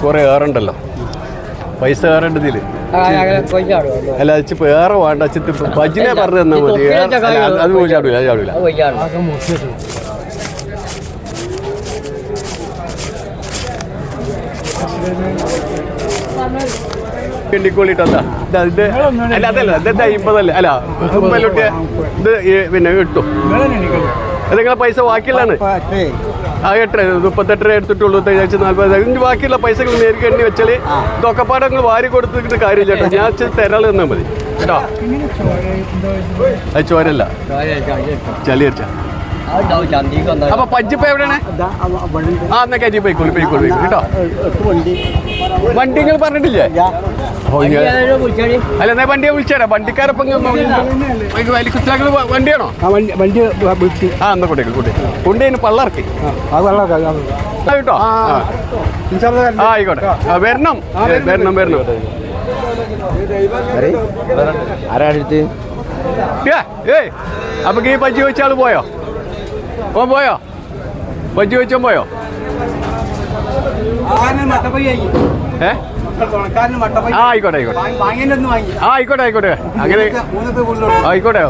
കുറെ ഏറുണ്ടല്ലോ, പൈസ ഏറേണ്ട ഇതില്. അല്ല ഇപ്പൊ ഏറെ വേണ്ട, ബജിനെ പറഞ്ഞു തന്നാ മതി. അത് ചാടൂല, അത് ചാടൂല. കിണ്ടിക്കോളിട്ടാ ഇത് അല്ല, അതല്ല ഇതെന്താ 50 അല്ല 50 ഇത് പിന്നെ കിട്ടും. അത് നിങ്ങളെ പൈസ ബാക്കിയുള്ളതാണ്. ആ 38 എടുത്തിട്ടുള്ളൂ, 40 ബാക്കിയുള്ള പൈസ നേരിട്ട് എണ്ണി വെച്ചാൽ ഇതൊക്കെ പാടെ നിങ്ങൾ വാരി കൊടുത്തിട്ട് കാര്യമില്ല കേട്ടോ. ഞാൻ തരാൾ തന്നാൽ മതി കേട്ടോ. അത് ചോരല്ല, ചളി അടിച്ചാ. അപ്പൊ പജ്ജിപ്പ എവിടെയാണ്? ആ എന്നാ കയറ്റി പോയിക്കോളൂ കേട്ടോ. വണ്ടി നിങ്ങൾ പറഞ്ഞിട്ടില്ലേ? അല്ല എന്നാ വണ്ടിയെ വിളിച്ചേരാ. വണ്ടിക്കാരപ്പം വണ്ടിയാണോ? ആ എന്നാ കൊണ്ടേന് പള്ളർക്കി കേട്ടോ. ആ ആയിക്കോട്ടെ, വരണം. ആരാടുത്ത് ഏയ് അപ്പൊ ഈ പജ്ജി വെച്ച ആള് പോയോ? പോയോ? പജ്ജി വെച്ചോ പോയോ? ഏ ആയിക്കോട്ടെ അങ്ങനെ ആയിക്കോട്ടെ. എങ്ങനെ ആയിക്കോട്ടെ.